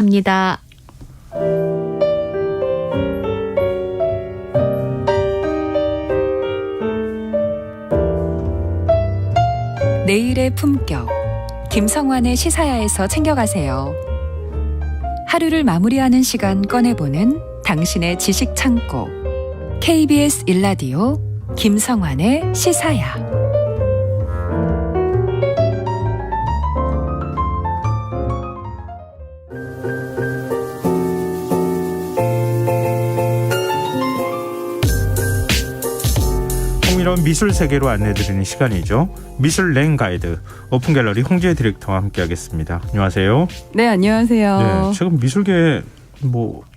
합니다. 내일의 품격, 김성환의 시사야에서 챙겨가세요. 하루를 마무리하는 시간 꺼내보는 당신의 지식 창고, KBS 1라디오 김성환의 시사야. 이런 미술 세계로 안내드리는 시간이죠. 미술 랭 가이드 오픈갤러리 홍지혜 디렉터와 함께하겠습니다. 안녕하세요. 네, 안녕하세요. 네, 최근 미술계에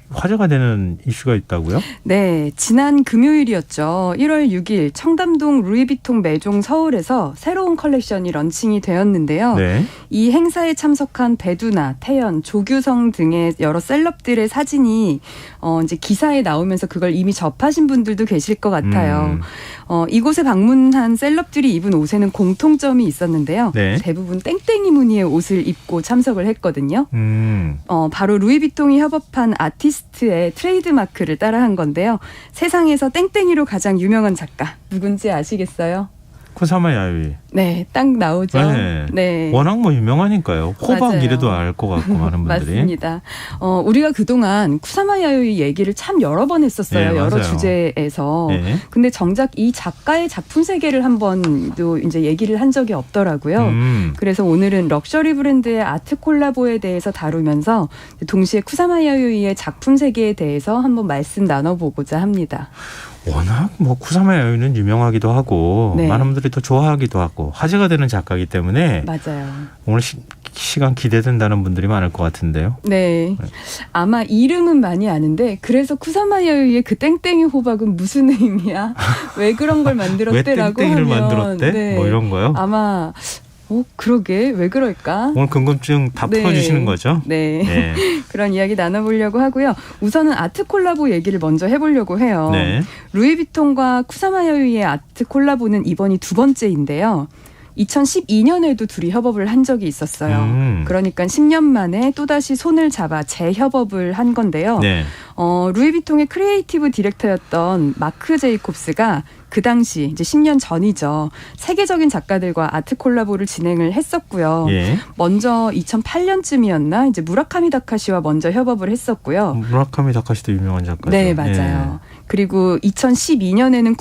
화제가 되는 이슈가 있다고요? 네, 지난 금요일이었죠. 1월 6일 청담동 루이비통 매종 서울에서 새로운 컬렉션이 런칭이 되었는데요. 네. 이 행사에 참석한 배두나, 태연, 조규성 등의 여러 셀럽들의 사진이 이제 기사에 나오면서 그걸 이미 접하신 분들도 계실 것 같아요. 이곳에 방문한 셀럽들이 입은 옷에는 공통점이 있었는데요. 네. 대부분 땡땡이 무늬의 옷을 입고 참석을 했거든요. 바로 루이비통이 협업한 아티스트의 트레이드마크를 따라한 건데요. 세상에서 땡땡이로 가장 유명한 작가 누군지 아시겠어요? 쿠사마 야요이. 네, 딱 나오죠. 네. 네. 워낙 유명하니까요. 호박 맞아요. 이래도 알 것 같고 많은 분들이. 맞습니다. 우리가 그동안 쿠사마 야요이 얘기를 참 여러 번 했었어요. 네, 여러 맞아요. 주제에서. 네. 근데 정작 이 작가의 작품 세계를 한 번도 이제 얘기를 한 적이 없더라고요. 그래서 오늘은 럭셔리 브랜드의 아트 콜라보에 대해서 다루면서 동시에 쿠사마 야요이의 작품 세계에 대해서 한번 말씀 나눠보고자 합니다. 워낙 쿠사마 야요이는 유명하기도 하고 네. 많은 분들이 또 좋아하기도 하고 화제가 되는 작가이기 때문에 맞아요. 오늘 시간 기대된다는 분들이 많을 것 같은데요. 네. 아마 이름은 많이 아는데 그래서 쿠사마 야요이의 그 땡땡이 호박은 무슨 의미야? 왜 그런 걸 만들었대라고 왜 땡땡이를 하면 만들었대? 네. 이런 거요? 아마 그러게 왜 그럴까? 오늘 궁금증 다 네. 풀어주시는 거죠? 네. 네. 그런 이야기 나눠보려고 하고요. 우선은 아트 콜라보 얘기를 먼저 해보려고 해요. 네. 루이비통과 쿠사마 야요이의 아트 콜라보는 이번이 두 번째인데요. 2012년에도 둘이 협업을 한 적이 있었어요. 그러니까 10년 만에 또다시 손을 잡아 재협업을 한 건데요. 네. 루이비통의 크리에이티브 디렉터였던 마크 제이콥스가 그 당시 이제 10년 전이죠. 세계적인 작가들과 아트 콜라보를 진행을 했었고요. 예. 먼저 2008년쯤이었나 이제 무라카미 다카시와 먼저 협업을 했었고요. 무라카미 다카시도 유명한 작가죠. 네, 맞아요. 그리고 2012년에는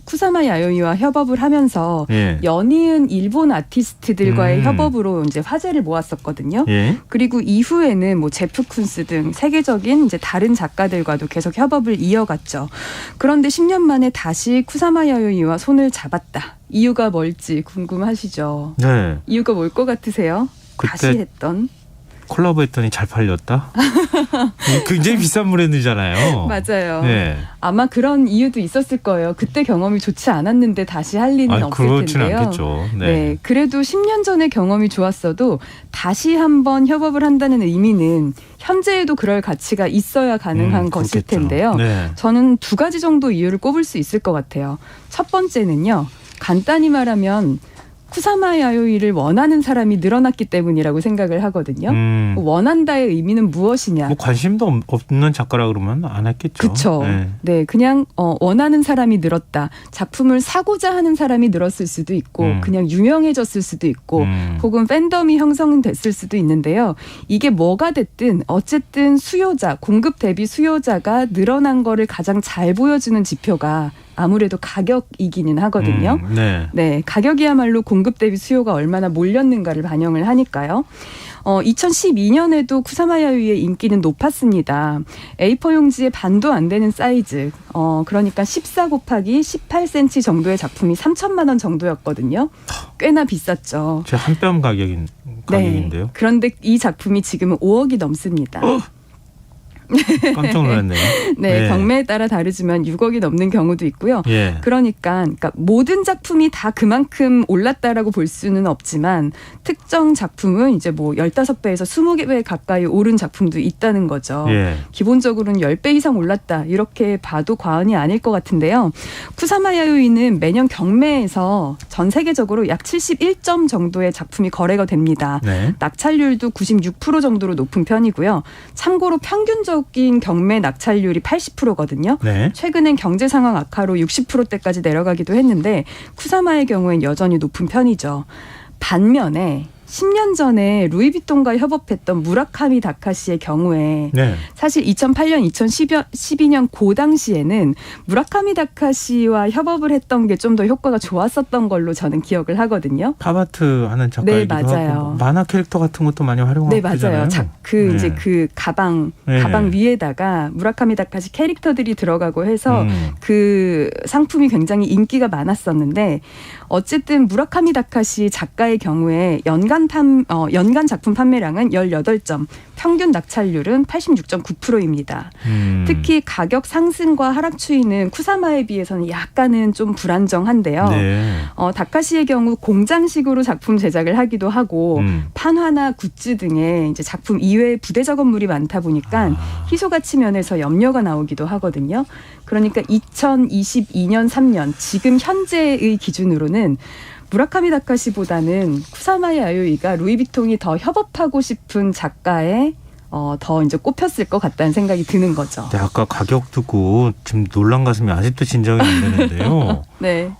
쿠사마 야요이와 협업을 하면서 예. 연이은 일본 아티스트들과의 협업으로 이제 화제를 모았었거든요. 예. 그리고 이후에는 제프 쿤스 등 세계적인 이제 다른 작가들과도 계속 협업을 이어갔죠. 그런데 10년 만에 다시 쿠사마 야요이와 손을 잡았다. 이유가 뭘지 궁금하시죠? 네. 이유가 뭘 것 같으세요? 다시 그때 했던. 콜라보했더니 잘 팔렸다? 굉장히 비싼 브랜드잖아요. 맞아요. 네. 아마 그런 이유도 있었을 거예요. 그때 경험이 좋지 않았는데 다시 할 리는 없을 그렇진 텐데요. 않겠죠. 네. 네, 그래도 10년 전의 경험이 좋았어도 다시 한번 협업을 한다는 의미는 현재에도 그럴 가치가 있어야 가능한 것일 그렇겠죠. 텐데요. 네. 저는 두 가지 정도 이유를 꼽을 수 있을 것 같아요. 첫 번째는요. 간단히 말하면 쿠사마 야요이를 원하는 사람이 늘어났기 때문이라고 생각을 하거든요. 원한다의 의미는 무엇이냐. 관심도 없는 작가라 그러면 안 했겠죠. 그렇죠. 네, 그냥 원하는 사람이 늘었다. 작품을 사고자 하는 사람이 늘었을 수도 있고 그냥 유명해졌을 수도 있고 혹은 팬덤이 형성됐을 수도 있는데요. 이게 뭐가 됐든 어쨌든 수요자, 공급 대비 수요자가 늘어난 거를 가장 잘 보여주는 지표가 아무래도 가격이기는 하거든요. 네, 가격이야말로 공급 대비 수요가 얼마나 몰렸는가를 반영을 하니까요. 2012년에도 쿠사마 야요이의 인기는 높았습니다. A4 용지의 반도 안 되는 사이즈, 그러니까 14 곱하기 18cm 정도의 작품이 3천만 원 정도였거든요. 꽤나 비쌌죠. 제 한 뼘 가격인데요. 네, 그런데 이 작품이 지금은 5억이 넘습니다. 깜짝 놀랐네요. 네, 경매에 따라 다르지만 6억이 넘는 경우도 있고요. 예. 그러니까 모든 작품이 다 그만큼 올랐다라고 볼 수는 없지만 특정 작품은 이제 뭐 15배에서 20배 가까이 오른 작품도 있다는 거죠. 예. 기본적으로는 10배 이상 올랐다 이렇게 봐도 과언이 아닐 것 같은데요. 쿠사마 야요이는 매년 경매에서 전 세계적으로 약 71점 정도의 작품이 거래가 됩니다. 네. 낙찰률도 96% 정도로 높은 편이고요. 참고로 평균적인 경매 낙찰률이 80%거든요. 네. 최근엔 경제 상황 악화로 60%대까지 내려가기도 했는데 쿠사마의 경우엔 여전히 높은 편이죠. 반면에 10년 전에 루이비통과 협업했던 무라카미 다카시의 경우에 네. 사실 2008년, 2012년 그 당시에는 무라카미 다카시와 협업을 했던 게 좀 더 효과가 좋았었던 걸로 저는 기억을 하거든요. 팝아트 하는 작가이기도 네, 맞아요. 하고 만화 캐릭터 같은 것도 많이 활용하고 네, 맞아요. 네. 이제 그 가방 네. 위에다가 무라카미 다카시 캐릭터들이 들어가고 해서 그 상품이 굉장히 인기가 많았었는데 어쨌든 무라카미 다카시 작가의 경우에 연간 작품 판매량은 18점, 평균 낙찰률은 86.9%입니다. 특히 가격 상승과 하락 추이는 쿠사마에 비해서는 약간은 좀 불안정한데요. 네. 다카시의 경우 공장식으로 작품 제작을 하기도 하고 판화나 굿즈 등의 이제 작품 이외의 부대 작업물이 많다 보니까 희소 가치 면에서 염려가 나오기도 하거든요. 그러니까 2022년 3년 지금 현재의 기준으로는 무라카미 다카시보다는 쿠사마 야요이가 루이비통이 더 협업하고 싶은 작가에 더 이제 꼽혔을 것 같다는 생각이 드는 거죠. 네, 아까 가격 듣고 지금 놀란 가슴이 아직도 진정이 안 되는데요. 네.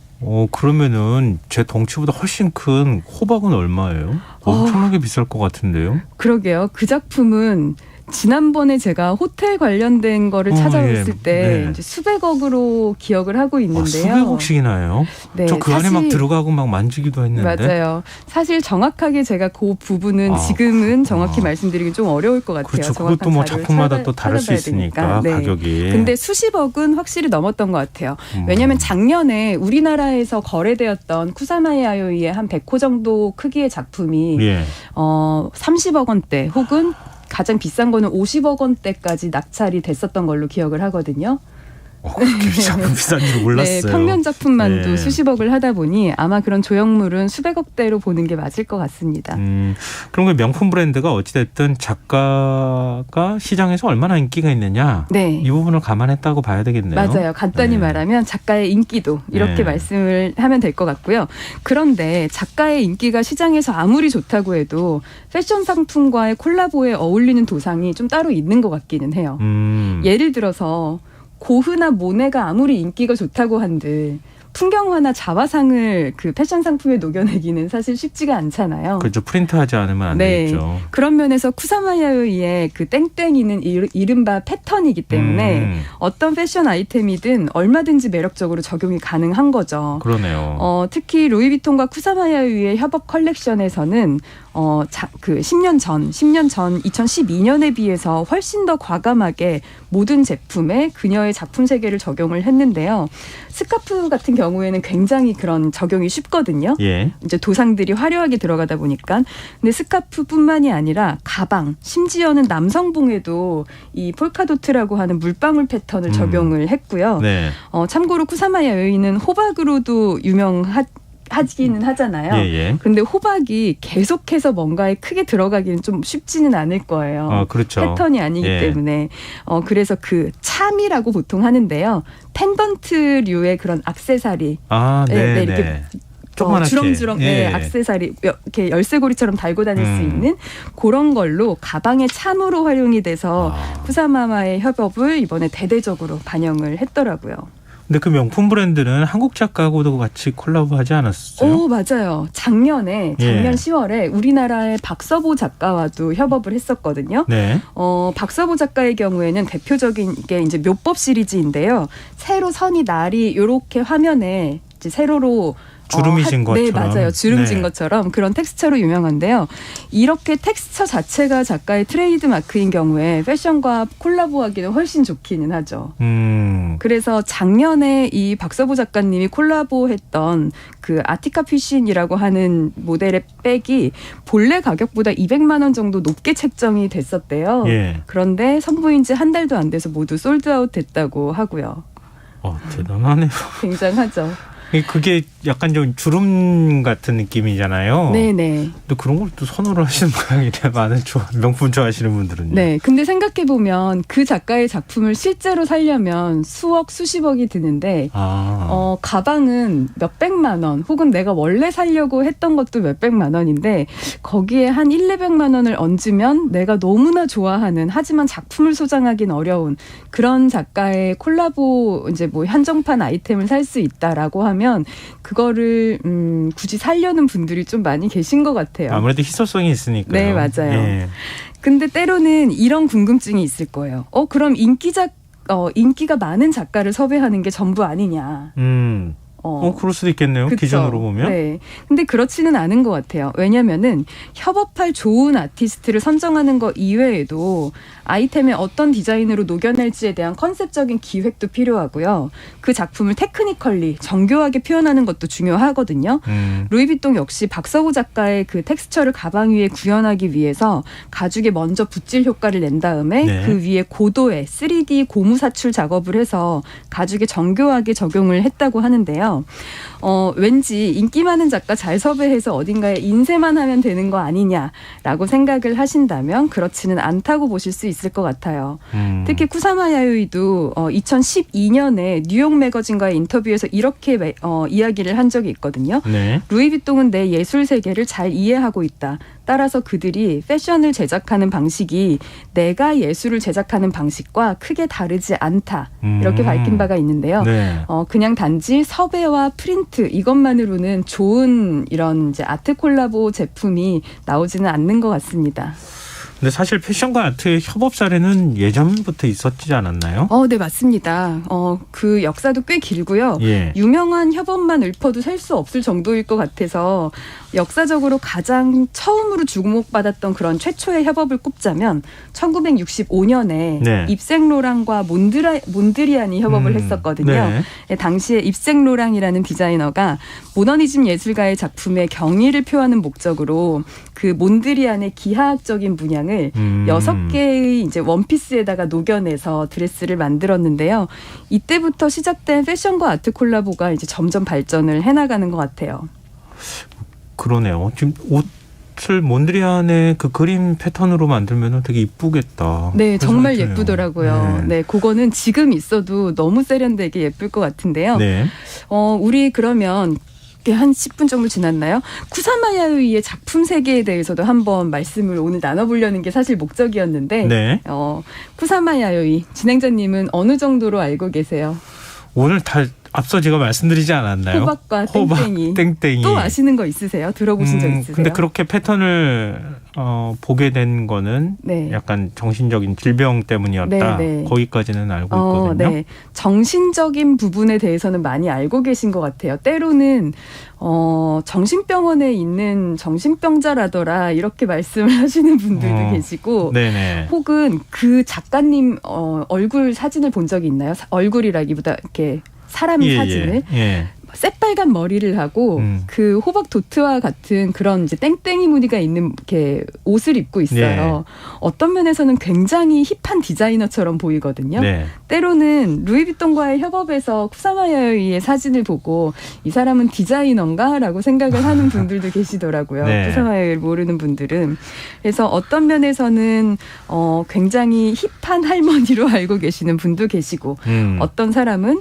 그러면은 제 덩치보다 훨씬 큰 호박은 얼마예요? 엄청나게 비쌀 것 같은데요. 그러게요. 그 작품은 지난번에 제가 호텔 관련된 거를 찾아봤을 때 이제 수백억으로 기억을 하고 있는데요. 수백억씩이나 해요? 네, 저 그 안에 막 들어가고 막 만지기도 했는데. 맞아요. 사실 정확하게 제가 그 부분은 지금은 정확히 말씀드리기 좀 어려울 것 같아요. 그렇죠. 그것도 뭐 작품마다 또 다를 수 있으니까 네. 가격이. 근데 수십억은 확실히 넘었던 것 같아요. 왜냐하면 작년에 우리나라에서 거래되었던 쿠사마 야요이의 한 100호 정도 크기의 작품이 30억 원대 혹은 가장 비싼 거는 50억 원대까지 낙찰이 됐었던 걸로 기억을 하거든요. 그렇게 작품 비싼 줄 몰랐어요. 네, 평면 작품만도 네. 수십억을 하다 보니 아마 그런 조형물은 수백억대로 보는 게 맞을 것 같습니다. 그럼 그 명품 브랜드가 어찌됐든 작가가 시장에서 얼마나 인기가 있느냐 네. 이 부분을 감안했다고 봐야 되겠네요. 맞아요. 간단히 말하면 작가의 인기도 이렇게 말씀을 하면 될 것 같고요. 그런데 작가의 인기가 시장에서 아무리 좋다고 해도 패션 상품과의 콜라보에 어울리는 도상이 좀 따로 있는 것 같기는 해요. 예를 들어서 고흐나 모네가 아무리 인기가 좋다고 한들 풍경화나 자화상을 그 패션 상품에 녹여내기는 사실 쉽지가 않잖아요. 그렇죠. 프린트하지 않으면 안 되겠죠. 그런 면에서 쿠사마 야요이의 그 땡땡이는 이른바 패턴이기 때문에 어떤 패션 아이템이든 얼마든지 매력적으로 적용이 가능한 거죠. 그러네요. 특히 루이비통과 쿠사마 야요이의 협업 컬렉션에서는 그 10년 전 2012년에 비해서 훨씬 더 과감하게 모든 제품에 그녀의 작품 세계를 적용을 했는데요. 스카프 같은 경우에는 굉장히 그런 적용이 쉽거든요. 예. 이제 도상들이 화려하게 들어가다 보니까. 근데 스카프뿐만이 아니라 가방, 심지어는 남성봉에도 이 폴카도트라고 하는 물방울 패턴을 적용을 했고요. 네. 참고로 쿠사마 야요이는 호박으로도 하기는 하잖아요. 예. 그런데 호박이 계속해서 뭔가에 크게 들어가기는 좀 쉽지는 않을 거예요. 그렇죠. 패턴이 아니기 때문에. 그래서 그 참이라고 보통 하는데요. 펜던트류의 그런 액세서리. 네, 이렇게 조그맣게. 주렁주렁 액세서리 이렇게 열쇠고리처럼 달고 다닐 수 있는 그런 걸로 가방의 참으로 활용이 돼서 쿠사마와의 협업을 이번에 대대적으로 반영을 했더라고요. 근데 그 명품 브랜드는 한국 작가하고도 같이 콜라보하지 않았어요? 맞아요. 작년 10월에 우리나라의 박서보 작가와도 협업을 했었거든요. 네. 박서보 작가의 경우에는 대표적인 게 이제 묘법 시리즈인데요. 세로 선이 날이 이렇게 화면에 이제 세로로 주름이 진 것처럼. 네, 맞아요. 주름 진 네. 것처럼 그런 텍스처로 유명한데요. 이렇게 텍스처 자체가 작가의 트레이드 마크인 경우에 패션과 콜라보하기는 훨씬 좋기는 하죠. 그래서 작년에 이 박서보 작가님이 콜라보했던 그 아티카 피신이라고 하는 모델의 백이 본래 가격보다 200만 원 정도 높게 책정이 됐었대요. 예. 그런데 선보인 지 한 달도 안 돼서 모두 솔드아웃 됐다고 하고요. 대단하네요. 굉장하죠. 그게 약간 좀 주름 같은 느낌이잖아요. 네네. 근데 그런 걸 또 선호를 하시는 모양이네. 많은 명품 좋아하시는 분들은요. 네. 근데 생각해보면 그 작가의 작품을 실제로 살려면 수억, 수십억이 드는데, 가방은 몇백만 원, 혹은 내가 원래 살려고 했던 것도 몇백만 원인데, 거기에 한 1,200만 원을 얹으면 내가 너무나 좋아하는, 하지만 작품을 소장하기는 어려운 그런 작가의 콜라보, 이제 뭐 한정판 아이템을 살 수 있다라고 하면, 그거를 굳이 살려는 분들이 좀 많이 계신 것 같아요. 아무래도 희소성이 있으니까요. 네, 맞아요. 예. 근데 때로는 이런 궁금증이 있을 거예요. 그럼 인기가 많은 작가를 섭외하는 게 전부 아니냐. 그럴 수도 있겠네요. 그쵸? 기준으로 보면. 네. 근데 그렇지는 않은 것 같아요. 왜냐면은 협업할 좋은 아티스트를 선정하는 것 이외에도 아이템에 어떤 디자인으로 녹여낼지에 대한 컨셉적인 기획도 필요하고요. 그 작품을 테크니컬리 정교하게 표현하는 것도 중요하거든요. 루이비통 역시 박서구 작가의 그 텍스처를 가방 위에 구현하기 위해서 가죽에 먼저 붓질 효과를 낸 다음에 네. 그 위에 고도의 3D 고무 사출 작업을 해서 가죽에 정교하게 적용을 했다고 하는데요. 왠지 인기 많은 작가 잘 섭외해서 어딘가에 인쇄만 하면 되는 거 아니냐라고 생각을 하신다면 그렇지는 않다고 보실 수 있을 것 같아요. 특히 쿠사마 야요이도 2012년에 뉴욕 매거진과의 인터뷰에서 이렇게 이야기를 한 적이 있거든요. 네. 루이비통은 내 예술 세계를 잘 이해하고 있다. 따라서 그들이 패션을 제작하는 방식이 내가 예술을 제작하는 방식과 크게 다르지 않다. 이렇게 밝힌 바가 있는데요. 네. 그냥 단지 섭외와 프린트 이것만으로는 좋은 이런 이제 아트 콜라보 제품이 나오지는 않는 것 같습니다. 근데 사실 패션과 아트의 협업 사례는 예전부터 있었지 않았나요? 네, 맞습니다. 그 역사도 꽤 길고요. 예. 유명한 협업만 읊어도 셀 수 없을 정도일 것 같아서 역사적으로 가장 처음으로 주목받았던 그런 최초의 협업을 꼽자면 1965년에 네. 입생로랑과 몬드리안이 협업을 했었거든요. 네. 당시에 입생로랑이라는 디자이너가 모더니즘 예술가의 작품의 경의를 표하는 목적으로 그 몬드리안의 기하학적인 문양을 6개의 이제 원피스에다가 녹여내서 드레스를 만들었는데요. 이때부터 시작된 패션과 아트 콜라보가 이제 점점 발전을 해나가는 것 같아요. 그러네요. 지금 옷을 몬드리안의 그 그림 패턴으로 만들면 되게 이쁘겠다. 네, 정말 드네요. 예쁘더라고요. 네, 그거는 지금 있어도 너무 세련되게 예쁠 것 같은데요. 네. 우리 그러면 한 10분 정도 지났나요? 쿠사마 야요이의 작품 세계에 대해서도 한번 말씀을 오늘 나눠보려는 게 사실 목적이었는데 네. 쿠사마 야요이 진행자님은 어느 정도로 알고 계세요? 오늘 다 앞서 제가 말씀드리지 않았나요? 호박과 땡땡이. 땡땡이. 또 아시는 거 있으세요? 들어보신 적 있으세요? 근데 그렇게 패턴을 보게 된 거는 네. 약간 정신적인 질병 때문이었다. 네, 네. 거기까지는 알고 있거든요. 네. 정신적인 부분에 대해서는 많이 알고 계신 것 같아요. 때로는 정신병원에 있는 정신병자라더라 이렇게 말씀을 하시는 분들도 계시고 네네. 혹은 그 작가님 얼굴 사진을 본 적이 있나요? 얼굴이라기보다 이렇게 사람의 사진을 예. 새빨간 머리를 하고 그 호박 도트와 같은 그런 이제 땡땡이 무늬가 있는 이렇게 옷을 입고 있어요. 네. 어떤 면에서는 굉장히 힙한 디자이너처럼 보이거든요. 네. 때로는 루이비통과의 협업에서 쿠사마 야요이의 사진을 보고 이 사람은 디자이너인가라고 생각을 하는 분들도 계시더라고요. 네. 쿠사마 야요이를 모르는 분들은. 그래서 어떤 면에서는 굉장히 힙한 할머니로 알고 계시는 분도 계시고 어떤 사람은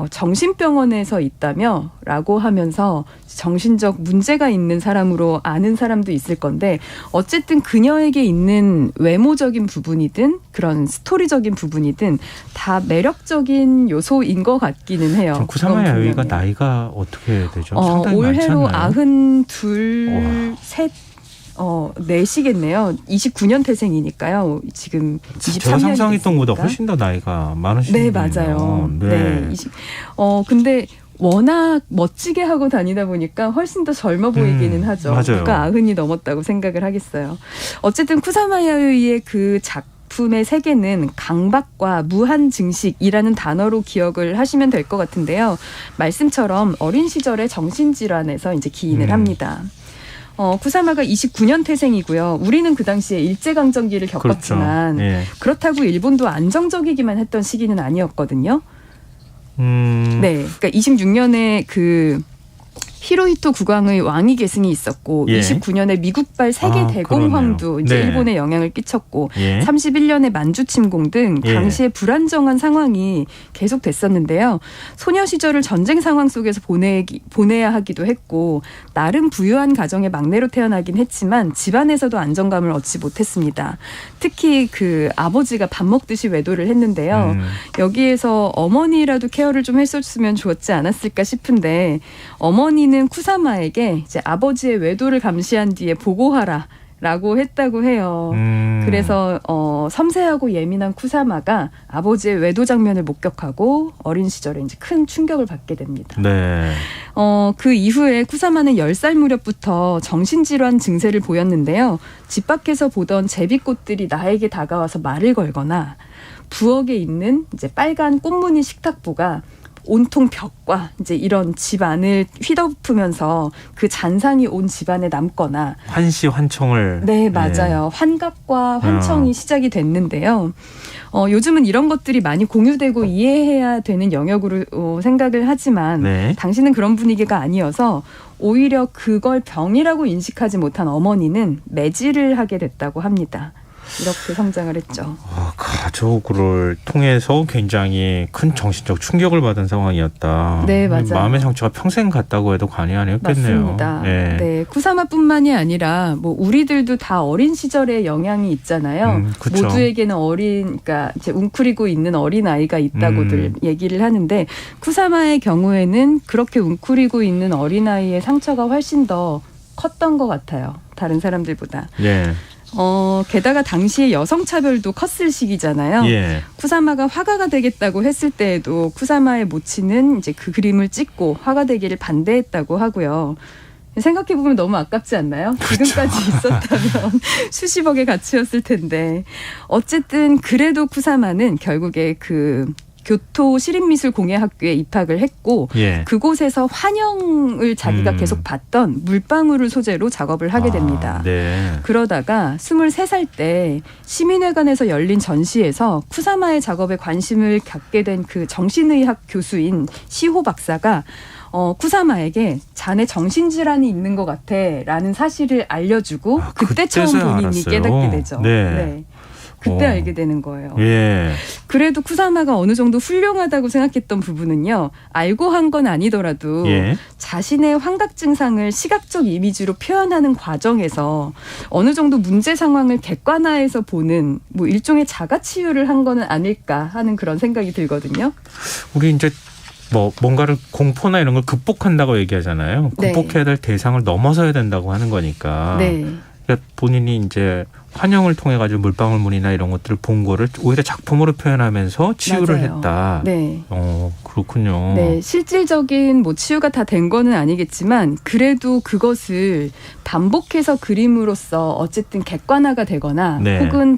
정신병원에서 있다며 라고 하면서 정신적 문제가 있는 사람으로 아는 사람도 있을 건데 어쨌든 그녀에게 있는 외모적인 부분이든 그런 스토리적인 부분이든 다 매력적인 요소인 것 같기는 해요. 쿠사마 야요이가 나이가 어떻게 되죠? 상당히 올해로 많잖아요. 92, 셋 넷이겠네요. 29년 태생이니까요. 지금 23년이 제가 상상했던 것보다 됐으니까. 훨씬 더 나이가 많으시네요. 네, 맞아요. 네. 근데 워낙 멋지게 하고 다니다 보니까 훨씬 더 젊어 보이기는 하죠. 맞아요. 누가 90이 넘었다고 생각을 하겠어요. 어쨌든 쿠사마 야요이의 그 작품의 세계는 강박과 무한 증식이라는 단어로 기억을 하시면 될 것 같은데요. 말씀처럼 어린 시절에 정신질환에서 이제 기인을 합니다. 쿠사마가 29년 태생이고요. 우리는 그 당시에 일제강점기를 겪었지만 그렇죠. 예. 그렇다고 일본도 안정적이기만 했던 시기는 아니었거든요. 네, 그러니까 26년에 그 히로히토 국왕의 왕위 계승이 있었고 예. 29년에 미국발 세계 대공황도 그러네요. 이제 네. 일본에 영향을 끼쳤고 예. 31년에 만주 침공 등 예. 당시에 불안정한 상황이 계속됐었는데요. 소녀 시절을 전쟁 상황 속에서 보내야 하기도 했고 나름 부유한 가정의 막내로 태어나긴 했지만 집안에서도 안정감을 얻지 못했습니다. 특히 그 아버지가 밥 먹듯이 외도를 했는데요. 여기에서 어머니라도 케어를 좀 했었으면 좋았지 않았을까 싶은데 어머니는 쿠사마에게 이제 아버지의 외도를 감시한 뒤에 보고하라라고 했다고 해요. 그래서 섬세하고 예민한 쿠사마가 아버지의 외도 장면을 목격하고 어린 시절에 이제 큰 충격을 받게 됩니다. 네. 그 이후에 쿠사마는 10살 무렵부터 정신질환 증세를 보였는데요. 집 밖에서 보던 제비꽃들이 나에게 다가와서 말을 걸거나 부엌에 있는 이제 빨간 꽃무늬 식탁보가 온통 벽과 이제 이런 집 안을 휘덮으면서 그 잔상이 온 집안에 남거나 환시환청을. 네, 맞아요. 환각과 환청이 시작이 됐는데요. 요즘은 이런 것들이 많이 공유되고 이해해야 되는 영역으로 생각을 하지만 네. 당시는 그런 분위기가 아니어서 오히려 그걸 병이라고 인식하지 못한 어머니는 매질을 하게 됐다고 합니다. 이렇게 성장을 했죠. 가족을 통해서 굉장히 큰 정신적 충격을 받은 상황이었다. 네, 맞아요. 마음의 상처가 평생 갔다고 해도 과언이 아니었겠네요. 맞습니다. 네. 네, 쿠사마뿐만이 아니라 뭐 우리들도 다 어린 시절에 영향이 있잖아요. 그쵸. 모두에게는 그러니까 이제 웅크리고 있는 어린 아이가 있다고들 얘기를 하는데 쿠사마의 경우에는 그렇게 웅크리고 있는 어린 아이의 상처가 훨씬 더 컸던 것 같아요. 다른 사람들보다. 예. 게다가 당시에 여성차별도 컸을 시기잖아요. 예. 쿠사마가 화가가 되겠다고 했을 때에도 쿠사마의 모친은 이제 그 그림을 찍고 화가 되기를 반대했다고 하고요. 생각해보면 너무 아깝지 않나요? 그렇죠. 지금까지 있었다면 수십억의 가치였을 텐데. 어쨌든 그래도 쿠사마는 결국에 그 교토 시립미술공예학교에 입학을 했고 예. 그곳에서 환영을 자기가 계속 받던 물방울을 소재로 작업을 하게 됩니다. 네. 그러다가 23살 때 시민회관에서 열린 전시에서 쿠사마의 작업에 관심을 갖게 된 그 정신의학 교수인 시호 박사가 쿠사마에게 자네 정신질환이 있는 것 같아 라는 사실을 알려주고 그때 처음 본인이 알았어요. 깨닫게 되죠. 네. 그때 알게 되는 거예요. 예. 그래도 쿠사마가 어느 정도 훌륭하다고 생각했던 부분은요. 알고 한 건 아니더라도 예. 자신의 환각 증상을 시각적 이미지로 표현하는 과정에서 어느 정도 문제 상황을 객관화해서 보는 뭐 일종의 자가치유를 한 거는 아닐까 하는 그런 생각이 들거든요. 우리 이제 뭔가를 공포나 이런 걸 극복한다고 얘기하잖아요. 극복해야 될 대상을 넘어서야 된다고 하는 거니까. 네. 그러니까 본인이 이제 환영을 통해 가지고 물방울문이나 이런 것들을 본 거를 오히려 작품으로 표현하면서 치유를 맞아요. 했다. 네. 그렇군요. 네, 실질적인 뭐 치유가 다 된 거는 아니겠지만 그래도 그것을 반복해서 그림으로써 어쨌든 객관화가 되거나 네. 혹은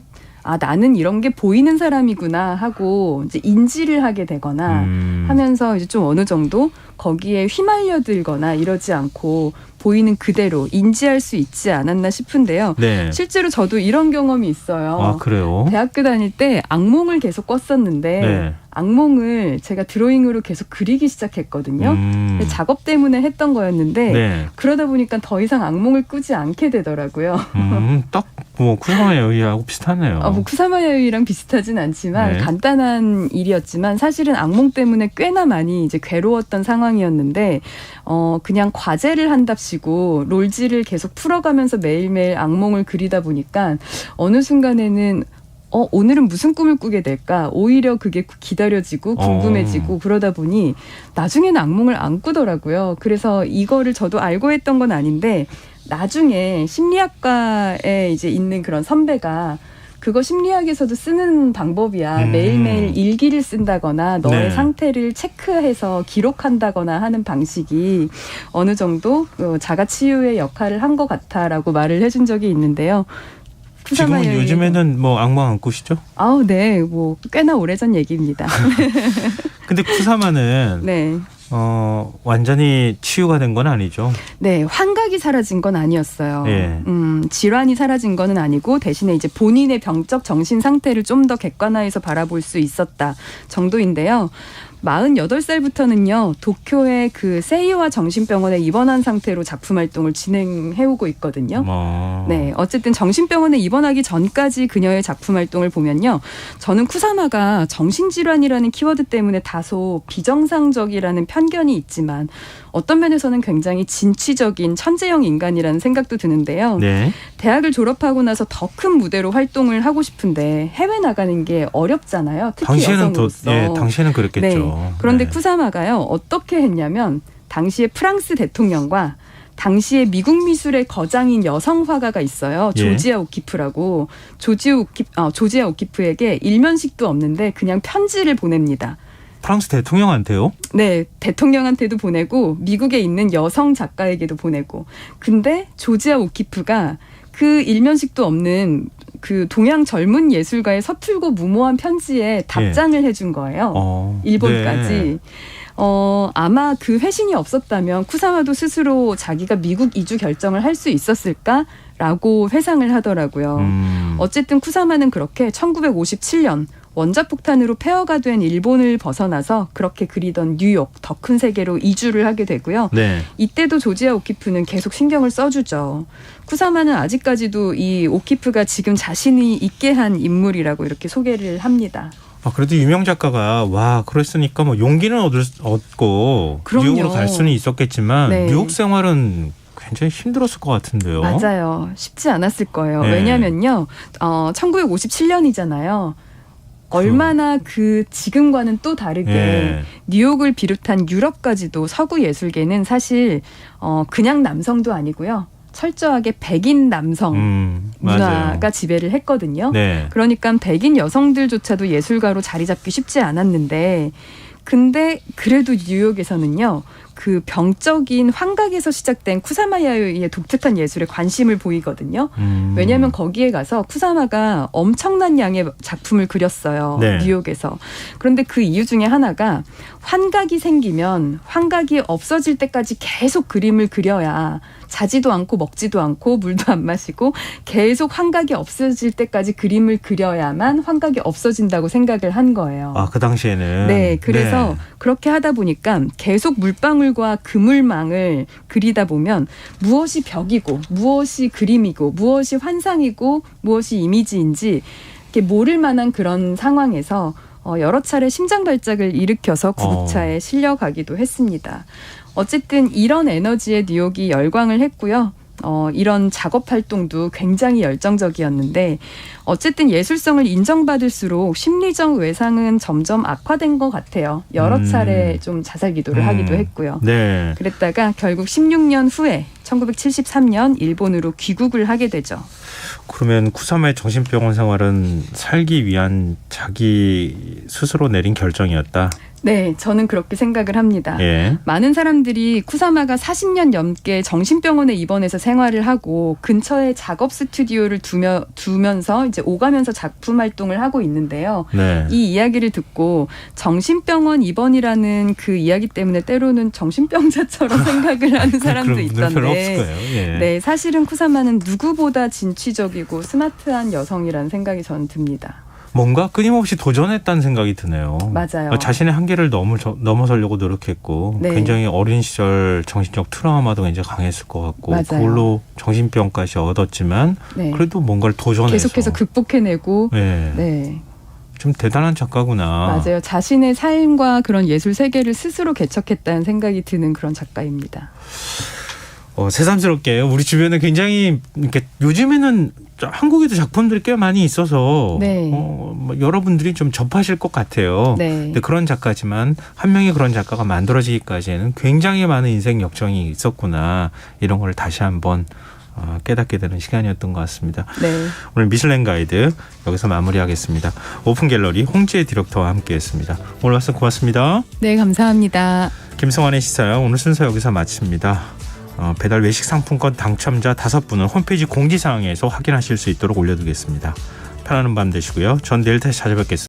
나는 이런 게 보이는 사람이구나 하고 이제 인지를 하게 되거나 하면서 이제 좀 어느 정도 거기에 휘말려들거나 이러지 않고 보이는 그대로 인지할 수 있지 않았나 싶은데요. 네. 실제로 저도 이런 경험이 있어요. 그래요? 대학교 다닐 때 악몽을 계속 꿨었는데 네. 악몽을 제가 드로잉으로 계속 그리기 시작했거든요. 작업 때문에 했던 거였는데 네. 그러다 보니까 더 이상 악몽을 꾸지 않게 되더라고요. 딱 쿠사마 야요이하고 비슷하네요. 뭐 쿠사마 야요이랑 비슷하진 않지만 네. 간단한 일이었지만 사실은 악몽 때문에 꽤나 많이 이제 괴로웠던 상황이었는데 그냥 과제를 한답시고 롤지를 계속 풀어가면서 매일매일 악몽을 그리다 보니까 어느 순간에는 오늘은 무슨 꿈을 꾸게 될까? 오히려 그게 기다려지고 궁금해지고 그러다 보니 나중에는 악몽을 안 꾸더라고요. 그래서 이거를 저도 알고 했던 건 아닌데 나중에 심리학과에 이제 있는 그런 선배가 그거 심리학에서도 쓰는 방법이야. 매일매일 일기를 쓴다거나 너의 네. 상태를 체크해서 기록한다거나 하는 방식이 어느 정도 자가치유의 역할을 한 것 같아라고 말을 해준 적이 있는데요. 지금은 요즘에는 뭐 악몽 안 꾸시죠? 네. 뭐 꽤나 오래전 얘기입니다. 근데 쿠사마는 네. 완전히 치유가 된 건 아니죠. 네, 환각이 사라진 건 아니었어요. 예. 질환이 사라진 건 아니고 대신에 이제 본인의 병적 정신 상태를 좀 더 객관화해서 바라볼 수 있었다 정도인데요. 48살부터는요, 도쿄의 그 세이와 정신병원에 입원한 상태로 작품 활동을 진행해오고 있거든요. 네, 어쨌든 정신병원에 입원하기 전까지 그녀의 작품 활동을 보면요, 저는 쿠사마가 정신질환이라는 키워드 때문에 다소 비정상적이라는 편견이 있지만 어떤 면에서는 굉장히 진취적인 천재형 인간이라는 생각도 드는데요. 네. 대학을 졸업하고 나서 더 큰 무대로 활동을 하고 싶은데 해외 나가는 게 어렵잖아요. 특히 당시에는 여성으로서. 당시에는 그랬겠죠. 네. 그런데 네. 쿠사마가요, 어떻게 했냐면 당시에 프랑스 대통령과 당시에 미국 미술의 거장인 여성 화가가 있어요. 예. 조지아 오키프라고. 조지아 오키프에게 일면식도 없는데 그냥 편지를 보냅니다. 프랑스 대통령한테요? 네, 대통령한테도 보내고 미국에 있는 여성 작가에게도 보내고. 근데 조지아 오키프가 그 일면식도 없는 그 동양 젊은 예술가의 서툴고 무모한 편지에 답장을 해준 거예요. 일본까지. 네. 아마 그 회신이 없었다면 쿠사마도 스스로 자기가 미국 이주 결정을 할 수 있었을까라고 회상을 하더라고요. 어쨌든 쿠사마는 그렇게 1957년 원자폭탄으로 폐허가 된 일본을 벗어나서 그렇게 그리던 뉴욕, 더 큰 세계로 이주를 하게 되고요. 네. 이때도 조지아 오키프는 계속 신경을 써주죠. 쿠사마는 아직까지도 이 오키프가 지금 자신이 있게 한 인물이라고 이렇게 소개를 합니다. 그래도 유명 작가가 그랬으니까 뭐 용기는 얻고 그럼요. 뉴욕으로 갈 수는 있었겠지만 네. 뉴욕 생활은 굉장히 힘들었을 것 같은데요. 맞아요. 쉽지 않았을 거예요. 네. 왜냐면요. 1957년이잖아요. 얼마나 지금과는 또 다르게 네. 뉴욕을 뉴욕을 비롯한 유럽까지도 서구 예술계는 사실 그냥 남성도 아니고요. 철저하게 백인 남성 문화가 맞아요. 지배를 했거든요. 네. 그러니까 백인 여성들조차도 예술가로 자리 잡기 쉽지 않았는데 근데 그래도 뉴욕에서는요. 그 병적인 환각에서 시작된 쿠사마 야요이의 독특한 예술에 관심을 보이거든요. 왜냐하면 거기에 가서 쿠사마가 엄청난 양의 작품을 그렸어요. 네. 뉴욕에서. 그런데 그 이유 중에 하나가 환각이 생기면 환각이 없어질 때까지 계속 그림을 그려야 자지도 않고 먹지도 않고 물도 안 마시고 계속 환각이 없어질 때까지 그림을 그려야만 환각이 없어진다고 생각을 한 거예요. 그 당시에는. 네, 그래서 그렇게 하다 보니까 계속 물방울과 그물망을 그리다 보면 무엇이 벽이고 무엇이 그림이고 무엇이 환상이고 무엇이 이미지인지 이렇게 모를 만한 그런 상황에서 여러 차례 심장 발작을 일으켜서 구급차에 실려가기도 했습니다. 어쨌든 이런 에너지에 뉴욕이 열광을 했고요. 이런 작업 활동도 굉장히 열정적이었는데 어쨌든 예술성을 인정받을수록 심리적 외상은 점점 악화된 것 같아요. 여러 차례 좀 자살 기도를 하기도 했고요. 네. 그랬다가 결국 16년 후에 1973년 일본으로 귀국을 하게 되죠. 그러면 쿠사마의 정신병원 생활은 살기 위한 자기 스스로 내린 결정이었다. 네, 저는 그렇게 생각을 합니다. 예. 많은 사람들이 쿠사마가 40년 넘게 정신병원에 입원해서 생활을 하고 근처에 작업 스튜디오를 두면서 이제 오가면서 작품 활동을 하고 있는데요. 네. 이 이야기를 듣고 정신병원 입원이라는 그 이야기 때문에 때로는 정신병자처럼 생각을 하는 사람도 그런 분들 별로 없을 있던데 거예요. 예. 네, 사실은 쿠사마는 누구보다 진취적이고 스마트한 여성이라는 생각이 저는 듭니다. 뭔가 끊임없이 도전했다는 생각이 드네요. 맞아요. 자신의 한계를 넘어서려고 노력했고 네. 굉장히 어린 시절 정신적 트라우마도 굉장히 강했을 것 같고 맞아요. 그걸로 정신병까지 얻었지만 네. 그래도 뭔가를 도전해서 계속해서 극복해내고 네. 네. 좀 대단한 작가구나. 맞아요. 자신의 삶과 그런 예술 세계를 스스로 개척했다는 생각이 드는 그런 작가입니다. 새삼스럽게 우리 주변에 굉장히 이렇게 요즘에는 한국에도 작품들이 꽤 많이 있어서 네. 여러분들이 좀 접하실 것 같아요. 네. 근데 그런 작가지만 한 명의 그런 작가가 만들어지기까지는 굉장히 많은 인생 역정이 있었구나 이런 걸 다시 한번 깨닫게 되는 시간이었던 것 같습니다. 네. 오늘 미슐랭 가이드 여기서 마무리하겠습니다. 오픈 갤러리 홍지혜 디렉터와 함께했습니다. 오늘 말씀 고맙습니다. 네, 감사합니다. 김성환의 시사야 오늘 순서 여기서 마칩니다. 배달 외식 상품권 당첨자 5분은 홈페이지 공지사항에서 확인하실 수 있도록 올려두겠습니다. 편안한 밤 되시고요. 전 내일 다시 찾아뵙겠습니다.